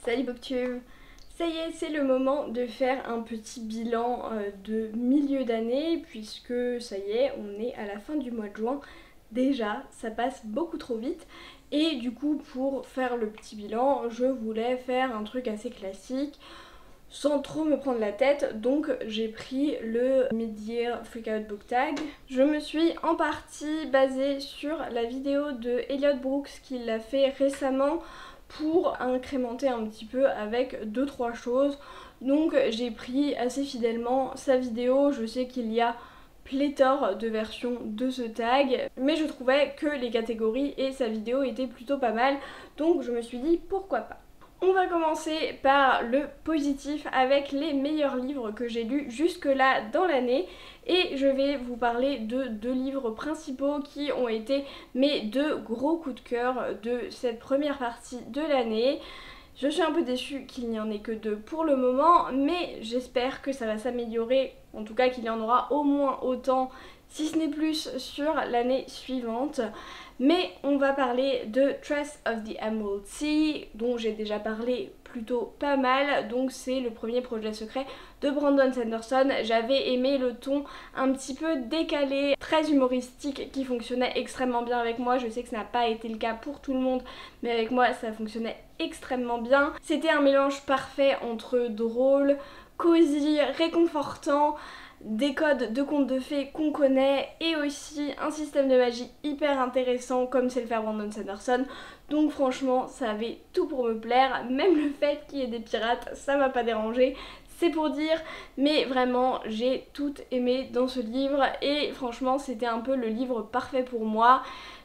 Salut Booktube. Ça y est, c'est le moment de faire un petit bilan de milieu d'année puisque ça y est, on est à la fin du mois de juin. Déjà, ça passe beaucoup trop vite et du coup pour faire le petit bilan, je voulais faire un truc assez classique sans trop me prendre la tête, donc j'ai pris le Mid-Year Freakout Book Tag. Je me suis en partie basée sur la vidéo de Elliot Brooks qui l'a fait récemment pour incrémenter un petit peu avec 2-3 choses. Donc j'ai pris assez fidèlement sa vidéo. Je sais qu'il y a pléthore de versions de ce tag, mais je trouvais que les catégories et sa vidéo étaient plutôt pas mal, donc je me suis dit pourquoi pas. On va commencer par le positif avec les meilleurs livres que j'ai lus jusque-là dans l'année et je vais vous parler de 2 livres principaux qui ont été mes 2 gros coups de cœur de cette première partie de l'année. Je suis un peu déçue qu'il n'y en ait que 2 pour le moment, mais j'espère que ça va s'améliorer, en tout cas qu'il y en aura au moins autant, si ce n'est plus, sur l'année suivante. Mais on va parler de Trace of the Emerald Sea, dont j'ai déjà parlé plutôt pas mal. Donc c'est le premier projet secret de Brandon Sanderson. J'avais aimé le ton un petit peu décalé, très humoristique, qui fonctionnait extrêmement bien avec moi. Je sais que ça n'a pas été le cas pour tout le monde, mais avec moi ça fonctionnait extrêmement bien. C'était un mélange parfait entre drôle, cosy, réconfortant, des codes de contes de fées qu'on connaît et aussi un système de magie hyper intéressant comme c'est le fait Brandon Sanderson. Donc franchement ça avait tout pour me plaire, même le fait qu'il y ait des pirates ça m'a pas dérangé, c'est pour dire, mais vraiment j'ai tout aimé dans ce livre et franchement c'était un peu le livre parfait pour moi.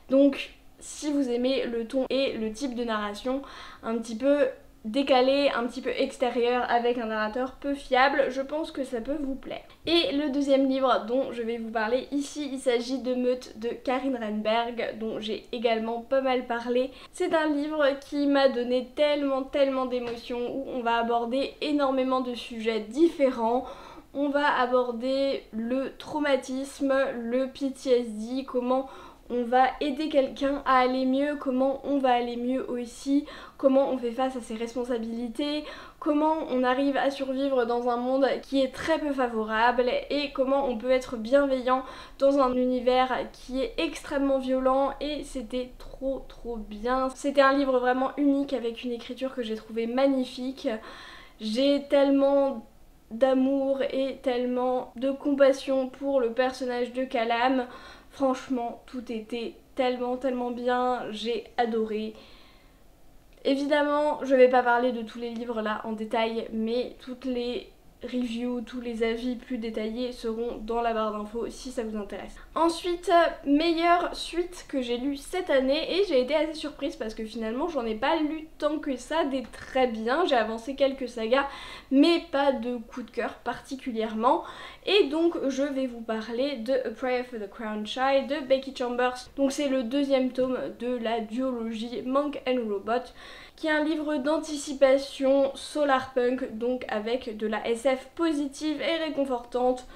Donc si vous aimez le ton et le type de narration un petit peu décalé, un petit peu extérieur avec un narrateur peu fiable, je pense que ça peut vous plaire. Et le deuxième livre dont je vais vous parler ici, il s'agit de Meute de Karin Renberg, dont j'ai également pas mal parlé. C'est un livre qui m'a donné tellement d'émotions, où on va aborder énormément de sujets différents. On va aborder le traumatisme, le PTSD, comment on va aider quelqu'un à aller mieux, comment on va aller mieux aussi, comment on fait face à ses responsabilités, comment on arrive à survivre dans un monde qui est très peu favorable et comment on peut être bienveillant dans un univers qui est extrêmement violent, et c'était trop bien. C'était un livre vraiment unique avec une écriture que j'ai trouvée magnifique. J'ai tellement d'amour et tellement de compassion pour le personnage de Callum. Franchement, tout était tellement bien, j'ai adoré. Évidemment, je vais pas parler de tous les livres là en détail, mais toutes les reviews, tous les avis plus détaillés seront dans la barre d'infos si ça vous intéresse. Ensuite, meilleure suite que j'ai lue cette année, et j'ai été assez surprise parce que finalement j'en ai pas lu tant que ça des très bien. J'ai avancé quelques sagas mais pas de coup de cœur particulièrement, et donc je vais vous parler de A Prayer for the Crown Child de Becky Chambers. Donc c'est le 2e tome de la duologie Monk and Robot, qui est un livre d'anticipation solarpunk, donc avec de la SF positive et réconfortante.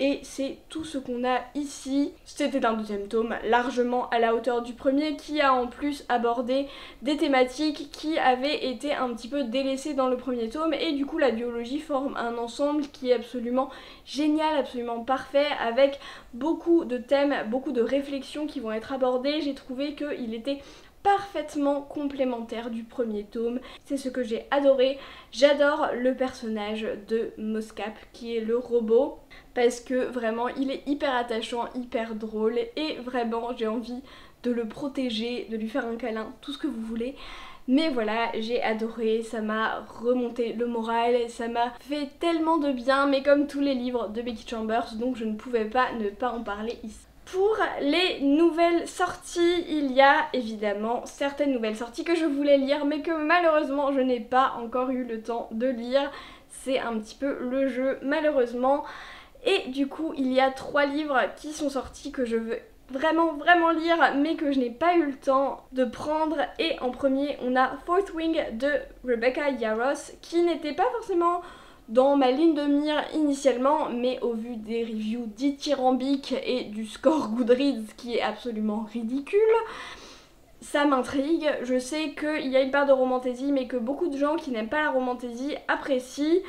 Et c'est tout ce qu'on a ici. C'était un 2e tome largement à la hauteur du premier, qui a en plus abordé des thématiques qui avaient été un petit peu délaissées dans le premier tome, et du coup la duologie forme un ensemble qui est absolument génial, absolument parfait, avec beaucoup de thèmes, beaucoup de réflexions qui vont être abordées. J'ai trouvé qu'il était parfaitement complémentaire du premier tome, c'est ce que j'ai adoré. J'adore le personnage de Moscap qui est le robot, parce que vraiment il est hyper attachant, hyper drôle, et vraiment j'ai envie de le protéger, de lui faire un câlin, tout ce que vous voulez. Mais voilà, j'ai adoré, ça m'a remonté le moral, ça m'a fait tellement de bien, mais comme tous les livres de Becky Chambers, donc je ne pouvais pas ne pas en parler ici. Pour les nouvelles sorties, il y a évidemment certaines nouvelles sorties que je voulais lire mais que malheureusement je n'ai pas encore eu le temps de lire. C'est un petit peu le jeu malheureusement. Et du coup il y a 3 livres qui sont sortis que je veux vraiment lire mais que je n'ai pas eu le temps de prendre. Et en premier on a Fourth Wing de Rebecca Yarros, qui n'était pas forcément dans ma ligne de mire initialement, mais au vu des reviews dithyrambiques et du score Goodreads qui est absolument ridicule, ça m'intrigue. Je sais qu'il y a une part de romantasy mais que beaucoup de gens qui n'aiment pas la romantasy apprécient.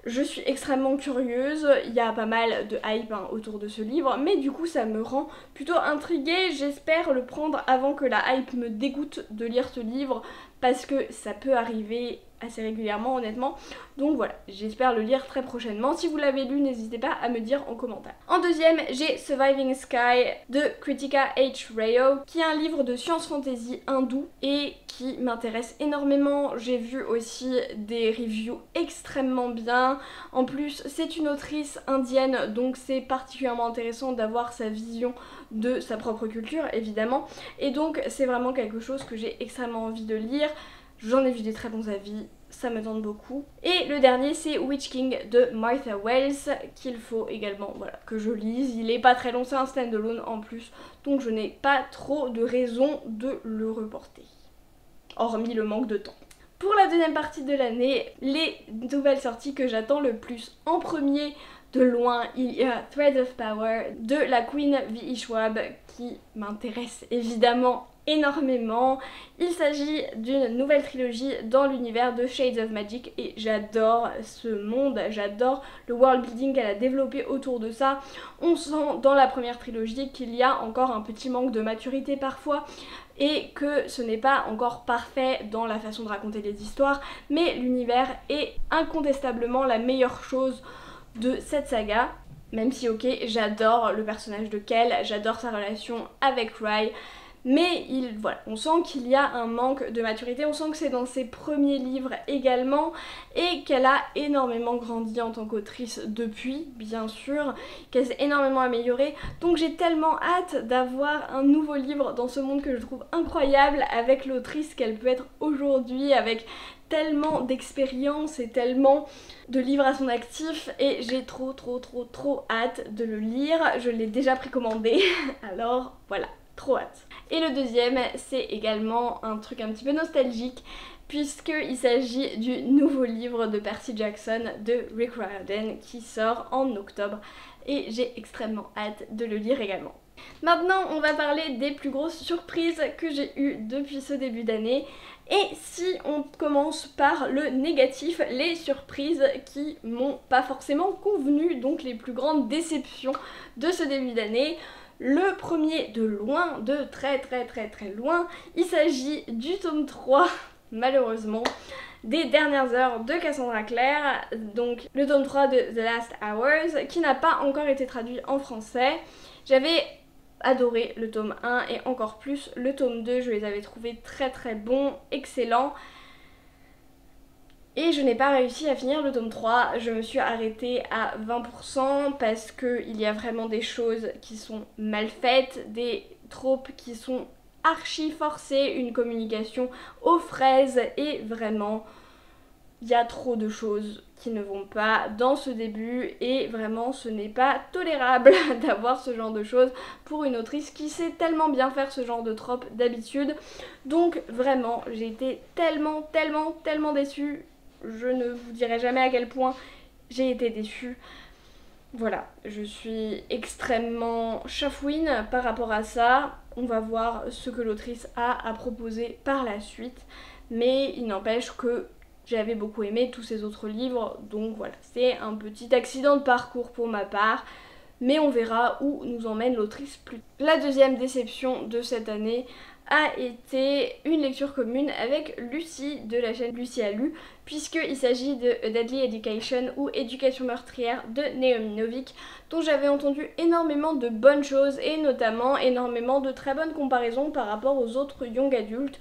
Je suis extrêmement curieuse, il y a pas mal de hype autour de ce livre, mais du coup ça me rend plutôt intriguée. J'espère le prendre avant que la hype me dégoûte de lire ce livre, parce que ça peut arriver assez régulièrement honnêtement. Donc voilà, j'espère le lire très prochainement. Si vous l'avez lu, n'hésitez pas à me dire en commentaire. En deuxième, j'ai Surviving Sky de Kritika H. Rao, qui est un livre de science fantasy hindou et qui m'intéresse énormément. J'ai vu aussi des reviews extrêmement bien. En plus, c'est une autrice indienne, donc c'est particulièrement intéressant d'avoir sa vision de sa propre culture, évidemment. Et donc, c'est vraiment quelque chose que j'ai extrêmement envie de lire. J'en ai vu des très bons avis, ça me tente beaucoup. Et le dernier, c'est Witch King de Martha Wells, qu'il faut également que je lise. Il est pas très long, c'est un stand-alone en plus, donc je n'ai pas trop de raison de le reporter. Hormis le manque de temps. Pour la deuxième partie de l'année, les nouvelles sorties que j'attends le plus en premier de loin, il y a Threads of Power de la Queen V.E. Schwab qui m'intéresse évidemment énormément. Il s'agit d'une nouvelle trilogie dans l'univers de Shades of Magic et j'adore ce monde, j'adore le world building qu'elle a développé autour de ça. On sent dans la première trilogie qu'il y a encore un petit manque de maturité parfois et que ce n'est pas encore parfait dans la façon de raconter les histoires, mais l'univers est incontestablement la meilleure chose de cette saga. Même si ok, j'adore le personnage de Kel, j'adore sa relation avec Rye, mais voilà, on sent qu'il y a un manque de maturité, on sent que c'est dans ses premiers livres également et qu'elle a énormément grandi en tant qu'autrice depuis, bien sûr, qu'elle s'est énormément améliorée. Donc j'ai tellement hâte d'avoir un nouveau livre dans ce monde que je trouve incroyable avec l'autrice qu'elle peut être aujourd'hui, avec tellement d'expérience et tellement de livres à son actif, et j'ai trop hâte de le lire. Je l'ai déjà précommandé, alors voilà, trop hâte. Et le deuxième, c'est également un truc un petit peu nostalgique, puisqu'il s'agit du nouveau livre de Percy Jackson de Rick Riordan qui sort en octobre, et j'ai extrêmement hâte de le lire également. Maintenant, on va parler des plus grosses surprises que j'ai eues depuis ce début d'année. Et si on commence par le négatif, les surprises qui m'ont pas forcément convenu, donc les plus grandes déceptions de ce début d'année. Le premier de loin, de très loin, il s'agit du tome 3, malheureusement, des dernières heures de Cassandra Clare, donc le tome 3 de The Last Hours, qui n'a pas encore été traduit en français. J'avais adoré le tome 1 et encore plus le tome 2, je les avais trouvés très bons, excellents. Et je n'ai pas réussi à finir le tome 3, je me suis arrêtée à 20% parce qu'il y a vraiment des choses qui sont mal faites, des tropes qui sont archi forcées, une communication aux fraises et vraiment il y a trop de choses qui ne vont pas dans ce début et vraiment ce n'est pas tolérable d'avoir ce genre de choses pour une autrice qui sait tellement bien faire ce genre de trope d'habitude. Donc vraiment j'ai été tellement déçue, je ne vous dirai jamais à quel point j'ai été déçue. Voilà, je suis extrêmement chafouine par rapport à ça. On va voir ce que l'autrice a à proposer par la suite, mais il n'empêche que j'avais beaucoup aimé tous ces autres livres, donc voilà, c'est un petit accident de parcours pour ma part, mais on verra où nous emmène l'autrice plus tard. La deuxième déception de cette année a été une lecture commune avec Lucie de la chaîne Lucie a lu, puisqu'il s'agit de A Deadly Education ou Éducation meurtrière de Naomi Novik, dont j'avais entendu énormément de bonnes choses et notamment énormément de très bonnes comparaisons par rapport aux autres young adultes.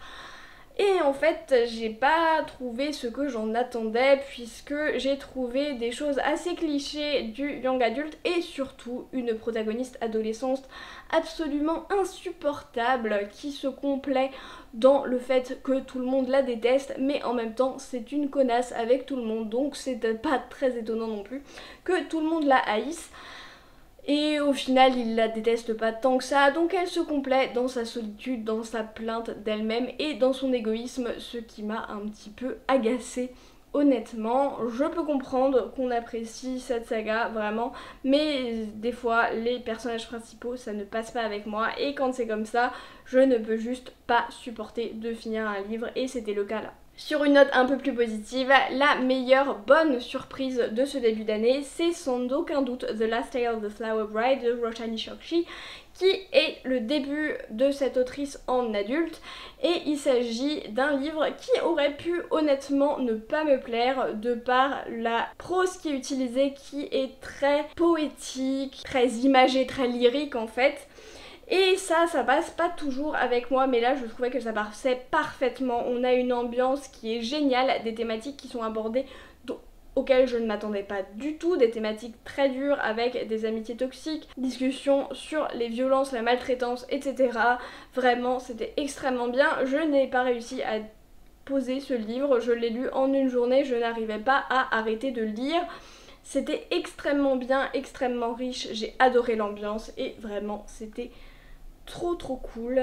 Et en fait, j'ai pas trouvé ce que j'en attendais puisque j'ai trouvé des choses assez clichés du young adulte et surtout une protagoniste adolescente absolument insupportable qui se complaît dans le fait que tout le monde la déteste, mais en même temps c'est une connasse avec tout le monde, donc c'est pas très étonnant non plus que tout le monde la haïsse. Et au final, il la déteste pas tant que ça, donc elle se complaît dans sa solitude, dans sa plainte d'elle-même et dans son égoïsme, ce qui m'a un petit peu agacée honnêtement, je peux comprendre qu'on apprécie cette saga vraiment, mais des fois les personnages principaux ça ne passe pas avec moi et quand c'est comme ça, je ne peux juste pas supporter de finir un livre et c'était le cas là. Sur une note un peu plus positive, la meilleure bonne surprise de ce début d'année, c'est sans aucun doute The Last Tale of the Flower Bride de Roshani Chokshi, qui est le début de cette autrice en adulte, et il s'agit d'un livre qui aurait pu honnêtement ne pas me plaire de par la prose qui est utilisée, qui est très poétique, très imagée, très lyrique en fait. Et ça passe pas toujours avec moi, mais là je trouvais que ça passait parfaitement. On a une ambiance qui est géniale, des thématiques qui sont abordées auxquelles je ne m'attendais pas du tout, des thématiques très dures avec des amitiés toxiques, discussions sur les violences, la maltraitance, etc. Vraiment, c'était extrêmement bien. Je n'ai pas réussi à poser ce livre, je l'ai lu en une journée, je n'arrivais pas à arrêter de lire. C'était extrêmement bien, extrêmement riche, j'ai adoré l'ambiance et vraiment c'était trop cool.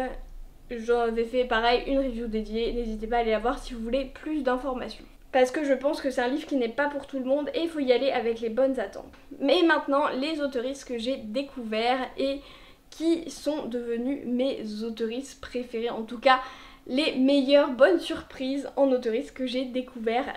J'avais fait pareil une review dédiée, n'hésitez pas à aller la voir si vous voulez plus d'informations. Parce que je pense que c'est un livre qui n'est pas pour tout le monde et il faut y aller avec les bonnes attentes. Mais maintenant, les autoristes que j'ai découverts et qui sont devenus mes autoristes préférés, en tout cas les meilleures bonnes surprises en autoristes que j'ai découverts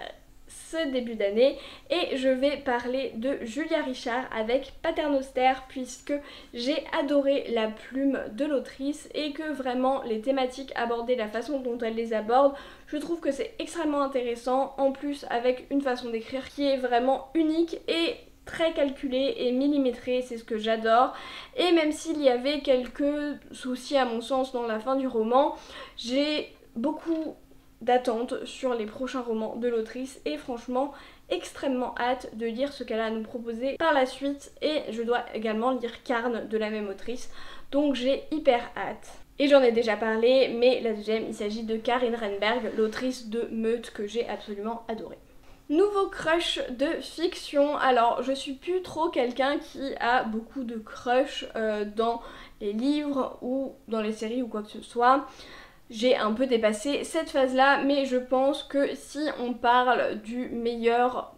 ce début d'année, et je vais parler de Julia Richard avec Paternoster puisque j'ai adoré la plume de l'autrice et que vraiment les thématiques abordées, la façon dont elle les aborde, je trouve que c'est extrêmement intéressant, en plus avec une façon d'écrire qui est vraiment unique et très calculée et millimétrée, c'est ce que j'adore. Et même s'il y avait quelques soucis à mon sens dans la fin du roman, j'ai beaucoup d'attente sur les prochains romans de l'autrice et franchement extrêmement hâte de lire ce qu'elle a à nous proposer par la suite, et je dois également lire Carne de la même autrice, donc j'ai hyper hâte. Et j'en ai déjà parlé, mais la deuxième, il s'agit de Karin Renberg, l'autrice de Meute que j'ai absolument adoré. Nouveau crush de fiction, alors je suis plus trop quelqu'un qui a beaucoup de crush dans les livres ou dans les séries ou quoi que ce soit. J'ai un peu dépassé cette phase-là, mais je pense que si on parle du meilleur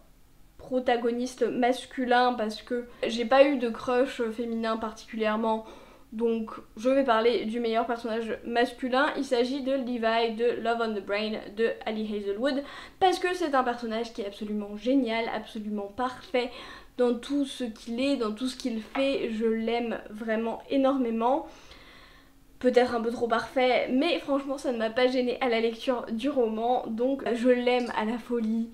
protagoniste masculin, parce que j'ai pas eu de crush féminin particulièrement, donc je vais parler du meilleur personnage masculin, il s'agit de Levi de Love on the Brain de Ali Hazelwood, parce que c'est un personnage qui est absolument génial, absolument parfait dans tout ce qu'il est, dans tout ce qu'il fait, je l'aime vraiment énormément. Peut-être un peu trop parfait, mais franchement ça ne m'a pas gênée à la lecture du roman, donc je l'aime à la folie,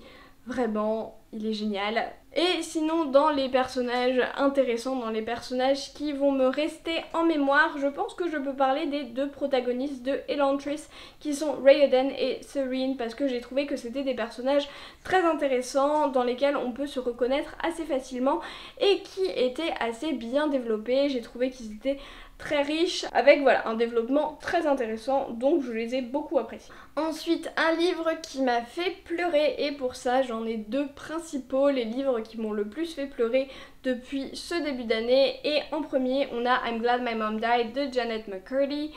vraiment, il est génial. Et sinon dans les personnages intéressants, dans les personnages qui vont me rester en mémoire, je pense que je peux parler des deux protagonistes de Elantris qui sont Raoden et Serene, parce que j'ai trouvé que c'était des personnages très intéressants dans lesquels on peut se reconnaître assez facilement et qui étaient assez bien développés. J'ai trouvé qu'ils étaient très riches, avec voilà un développement très intéressant, donc je les ai beaucoup appréciés. Ensuite, un livre qui m'a fait pleurer, et pour ça j'en ai deux principaux, les livres qui m'ont le plus fait pleurer depuis ce début d'année. Et en premier, on a I'm Glad My Mom Died de Janet McCurdy,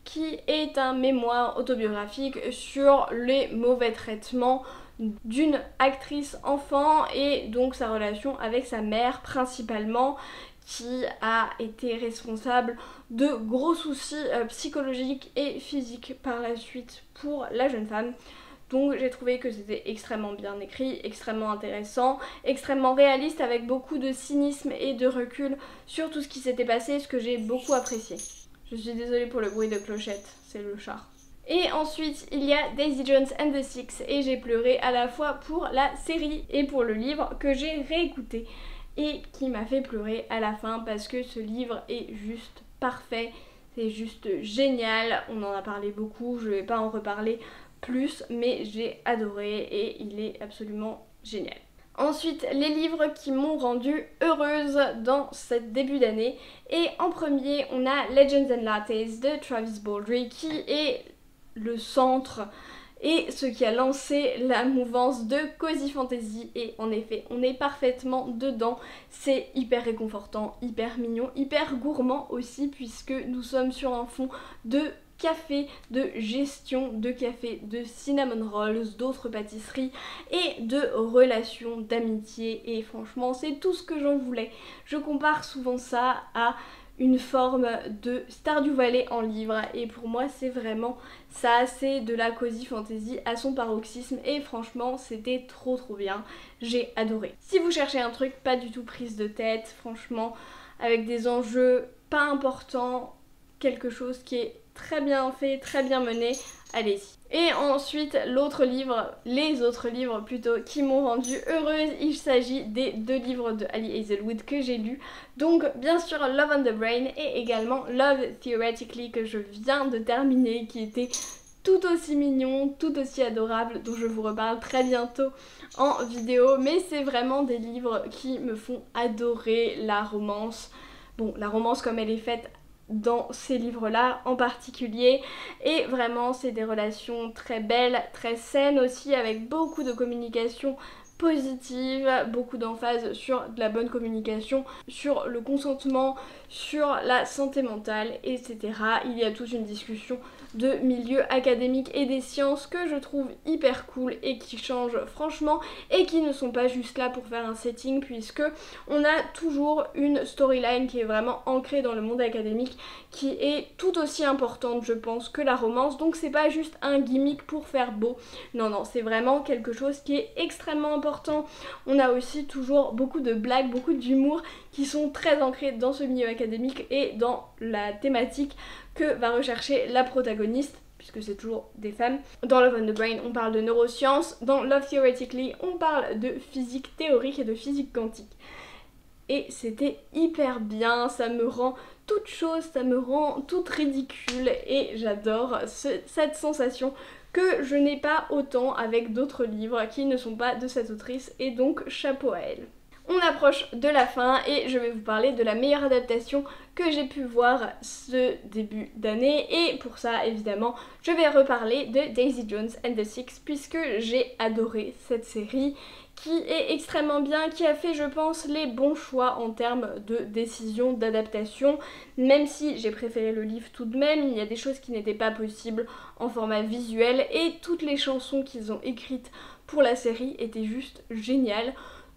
qui est un mémoire autobiographique sur les mauvais traitements d'une actrice enfant et donc sa relation avec sa mère principalement, qui a été responsable de gros soucis psychologiques et physiques par la suite pour la jeune femme. Donc j'ai trouvé que c'était extrêmement bien écrit, extrêmement intéressant, extrêmement réaliste, avec beaucoup de cynisme et de recul sur tout ce qui s'était passé, ce que j'ai beaucoup apprécié. Je suis désolée pour le bruit de clochette, c'est le chat. Et ensuite il y a Daisy Jones and the Six, et j'ai pleuré à la fois pour la série et pour le livre que j'ai réécouté et qui m'a fait pleurer à la fin parce que ce livre est juste parfait, c'est juste génial, on en a parlé beaucoup, je vais pas en reparler plus, mais j'ai adoré et il est absolument génial. Ensuite, les livres qui m'ont rendue heureuse dans ce début d'année, et en premier on a Legends and Lattes de Travis Baldree, qui est le centre et ce qui a lancé la mouvance de Cozy Fantasy, et en effet on est parfaitement dedans, c'est hyper réconfortant, hyper mignon, hyper gourmand aussi, puisque nous sommes sur un fond de café, de gestion de café, de cinnamon rolls, d'autres pâtisseries et de relations d'amitié. Et franchement, c'est tout ce que j'en voulais. Je compare souvent ça à une forme de Stardew Valley en livre et pour moi c'est vraiment ça, c'est de la cozy fantasy à son paroxysme et franchement c'était trop bien, j'ai adoré. Si vous cherchez un truc pas du tout prise de tête, franchement avec des enjeux pas importants, quelque chose qui est très bien fait, très bien mené, allez-y. Et ensuite les autres livres plutôt qui m'ont rendue heureuse, il s'agit des 2 livres de Ali Hazelwood que j'ai lus. Donc bien sûr Love on the Brain et également Love Theoretically que je viens de terminer, qui était tout aussi mignon, tout aussi adorable, dont je vous reparle très bientôt en vidéo. Mais c'est vraiment des livres qui me font adorer la romance. Bon, la romance comme elle est faite dans ces livres-là en particulier, et vraiment c'est des relations très belles, très saines aussi, avec beaucoup de communication positive, beaucoup d'emphase sur de la bonne communication, sur le consentement, sur la santé mentale, etc. Il y a toute une discussion de milieu académique et des sciences que je trouve hyper cool et qui changent franchement et qui ne sont pas juste là pour faire un setting, puisque on a toujours une storyline qui est vraiment ancrée dans le monde académique, qui est tout aussi importante je pense que la romance. Donc c'est pas juste un gimmick pour faire beau, non c'est vraiment quelque chose qui est extrêmement important. On a aussi toujours beaucoup de blagues, beaucoup d'humour qui sont très ancrés dans ce milieu académique et dans la thématique que va rechercher la protagoniste, puisque c'est toujours des femmes. Dans Love on the Brain, on parle de neurosciences, dans Love Theoretically, on parle de physique théorique et de physique quantique. Et c'était hyper bien, ça me rend toute chose, ça me rend toute ridicule et j'adore cette sensation que je n'ai pas autant avec d'autres livres qui ne sont pas de cette autrice, et donc chapeau à elle. On approche de la fin et je vais vous parler de la meilleure adaptation que j'ai pu voir ce début d'année, et pour ça évidemment je vais reparler de Daisy Jones and the Six, puisque j'ai adoré cette série qui est extrêmement bien, qui a fait je pense les bons choix en termes de décision d'adaptation, même si j'ai préféré le livre tout de même. Il y a des choses qui n'étaient pas possibles en format visuel et toutes les chansons qu'ils ont écrites pour la série étaient juste géniales.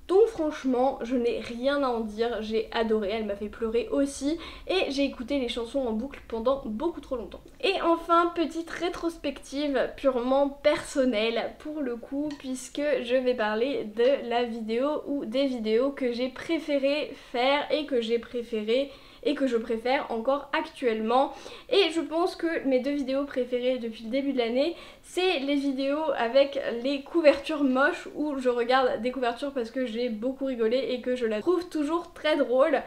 Donc franchement, je n'ai rien à en dire, j'ai adoré, elle m'a fait pleurer aussi et j'ai écouté les chansons en boucle pendant beaucoup trop longtemps. Et enfin, petite rétrospective purement personnelle pour le coup, puisque je vais parler de la vidéo ou des vidéos que j'ai préféré faire et que j'ai préféré et que je préfère encore actuellement. Et je pense que mes 2 vidéos préférées depuis le début de l'année, c'est les vidéos avec les couvertures moches, où je regarde des couvertures parce que j'ai beaucoup rigolé et que je la trouve toujours très drôle.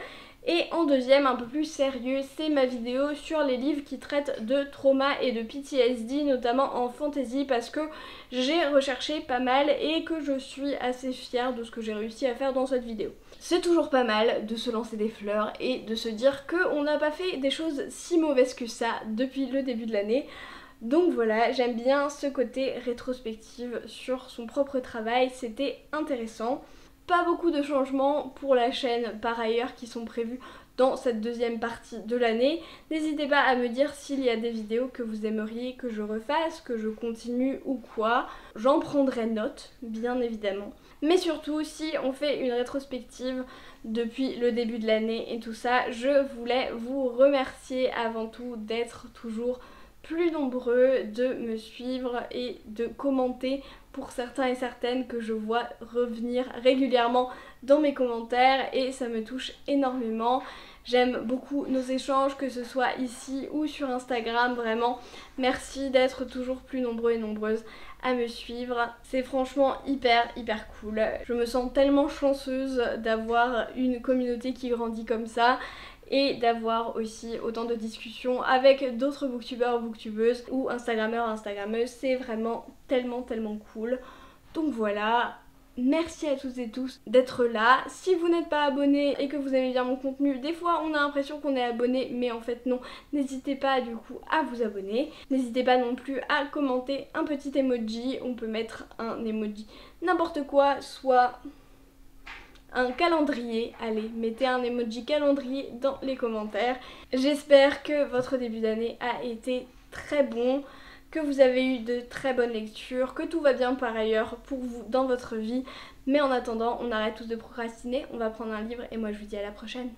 Et en deuxième, un peu plus sérieux, c'est ma vidéo sur les livres qui traitent de trauma et de PTSD, notamment en fantasy, parce que j'ai recherché pas mal et que je suis assez fière de ce que j'ai réussi à faire dans cette vidéo. C'est toujours pas mal de se lancer des fleurs et de se dire qu'on n'a pas fait des choses si mauvaises que ça depuis le début de l'année. Donc voilà, j'aime bien ce côté rétrospective sur son propre travail, c'était intéressant. Pas beaucoup de changements pour la chaîne par ailleurs qui sont prévus dans cette deuxième partie de l'année. N'hésitez pas à me dire s'il y a des vidéos que vous aimeriez que je refasse, que je continue ou quoi. J'en prendrai note, bien évidemment. Mais surtout, si on fait une rétrospective depuis le début de l'année et tout ça, je voulais vous remercier avant tout d'être toujours plus nombreux, de me suivre et de commenter pour certains et certaines que je vois revenir régulièrement dans mes commentaires, et ça me touche énormément. J'aime beaucoup nos échanges, que ce soit ici ou sur Instagram, vraiment merci d'être toujours plus nombreux et nombreuses à me suivre. C'est franchement hyper cool. Je me sens tellement chanceuse d'avoir une communauté qui grandit comme ça et d'avoir aussi autant de discussions avec d'autres booktubeurs ou booktubeuses ou instagrammeurs, instagrammeuses. C'est vraiment tellement cool. Donc voilà, merci à toutes et tous d'être là. Si vous n'êtes pas abonné et que vous aimez bien mon contenu, des fois on a l'impression qu'on est abonné mais en fait non, n'hésitez pas du coup à vous abonner. N'hésitez pas non plus à commenter un petit emoji, on peut mettre un emoji n'importe quoi, soit un calendrier. Allez, mettez un emoji calendrier dans les commentaires. J'espère que votre début d'année a été très bon, que vous avez eu de très bonnes lectures, que tout va bien par ailleurs pour vous dans votre vie. Mais en attendant, on arrête tous de procrastiner, on va prendre un livre et moi je vous dis à la prochaine.